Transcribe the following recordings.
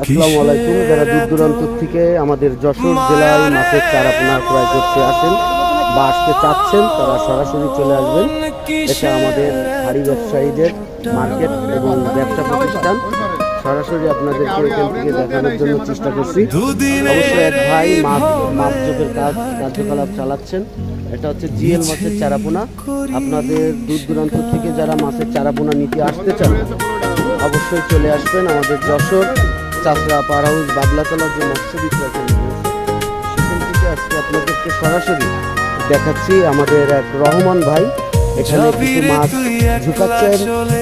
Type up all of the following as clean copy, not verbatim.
আসসালামু আলাইকুম। যারা দূর দূরান্ত থেকে আমাদের যশোর জেলায় মাছের চারা পোনা ক্রয় করতে আসেন বা আসতে চাচ্ছেন, তারা সরাসরি চলে আসবেন। এটা আমাদের হাড়ি ব্যবসায়ীদের মার্কেট এবং ব্যবসা প্রতিষ্ঠান। সরাসরি আপনাদেরকে এখান থেকে দেখানোর জন্য চেষ্টা করছি। অবশ্যই এক ভাই মাছজোকের কার্যকলাপ চালাচ্ছেন। এটা হচ্ছে জিএল মাছের চারাপোনা। আপনাদের দূর দূরান্ত থেকে যারা মাছের চারাপোনা নিতে আসতে চান, অবশ্যই চলে আসবেন আমাদের যশোর চাষরা পার হাউস বাবলাতলার যে মৎস্য বিক্রয় কেন্দ্র রয়েছে, সেখান থেকে আজকে আপনাদেরকে সরাসরি দেখাচ্ছি। আমাদের এক রহমান ভাই এখানে কিছু মাছ ঝুঁকাচ্ছেন।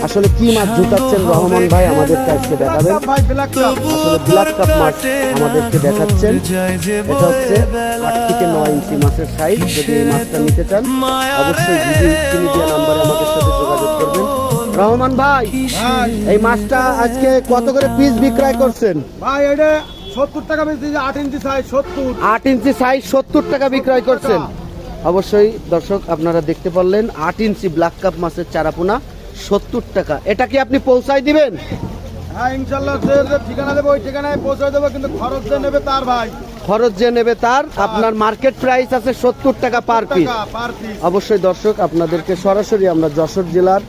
আসলে কি মাছ ঝুঁকাচ্ছেন রহমান ভাই আমাদেরকে আজকে দেখাবেন। আসলে ব্ল্যাক কাপ মাছ আমাদেরকে দেখাচ্ছেন। এটা হচ্ছে 8 থেকে 9 ইঞ্চি মাছের সাইজ। যদি এই মাছটা নিতে চান, অবশ্যই ভিডিও নাম্বারে আমাদের সাথে যোগাযোগ করবেন। রহমান ভাই, এই মাছটা আজকে কত করে পিস বিক্রয় করছেন? ভাই এটা 70 টাকা বেশি, 8 ইঞ্চি সাইজ 70। 8 ইঞ্চি সাইজ 70 টাকা বিক্রয় করছেন। অবশ্যই দর্শক আপনারা দেখতে পারলেন, 8 ইঞ্চি ব্ল্যাক কাপ মাছের চারাপোনা 70 টাকা। এটা কি আপনি পৌঁছায় দিবেন? হ্যাঁ ইনশাআল্লাহ, যে ঠিকানা দেবো ওই ঠিকানায় পৌঁছে দেবো, কিন্তু খরচ যে নেবে তার ভাই। খরচ যে নেবে তার। আপনার মার্কেট প্রাইস আছে 70 টাকা পার পিস। অবশ্যই দর্শক আপনাদেরকে সরাসরি আমরা যশোর জেলার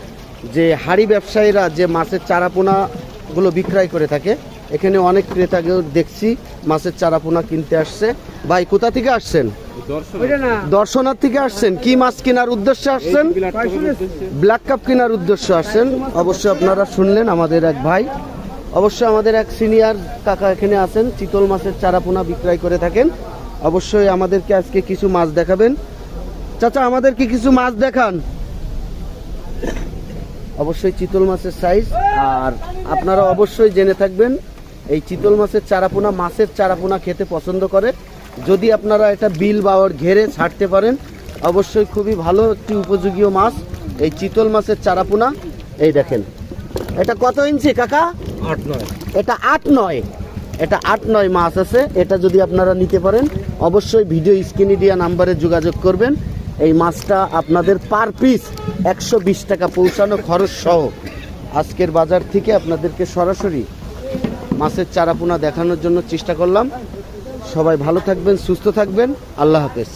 যে হাড়ি ব্যবসায়ীরা যে মাছের চারাপোনাগুলো বিক্রয় করে থাকে, এখানে অনেক ক্রেতাকেও দেখছি মাছের চারাপোনা কিনতে আসছে। ভাই কোথা থেকে আসছেন? দর্শনার থেকে আসছেন। কি মাছ কেনার উদ্দেশ্যে আসছেন? ব্ল্যাক কাপ কেনার উদ্দেশ্যে আসছেন। অবশ্যই আপনারা শুনলেন আমাদের এক ভাই, অবশ্যই আমাদের এক সিনিয়র কাকা এখানে আছেন, চিতল মাছের চারাপোনা বিক্রয় করে থাকেন। অবশ্যই আমাদেরকে আজকে কিছু মাছ দেখাবেন। চাচা আমাদেরকে কিছু মাছ দেখান। অবশ্যই চিতল মাছের সাইজ। আর আপনারা অবশ্যই জেনে থাকবেন, এই চিতল মাছের চারাপোনা মাছের চারাপোনা খেতে পছন্দ করে। যদি আপনারা এটা বিল বা ওর ঘেরে ছাড়তে পারেন, অবশ্যই খুবই ভালো একটি উপযোগী মাছ এই চিতল মাছের চারাপোনা। এই দেখেন, এটা কত ইঞ্চি কাকা? 8-9। এটা 8-9, এটা 8-9 মাছ আছে। এটা যদি আপনারা নিতে পারেন, অবশ্যই ভিডিও স্ক্রিনে দেওয়া নাম্বারে যোগাযোগ করবেন। এই মাছটা আপনাদের পার পিস 120 টাকা পৌঁছানো খরচ সহ আজকের বাজার থেকে আপনাদেরকে সরাসরি মাছের চারাপোনা দেখানোর জন্য চেষ্টা করলাম। সবাই ভালো থাকবেন, সুস্থ থাকবেন। আল্লাহ হাফেজ।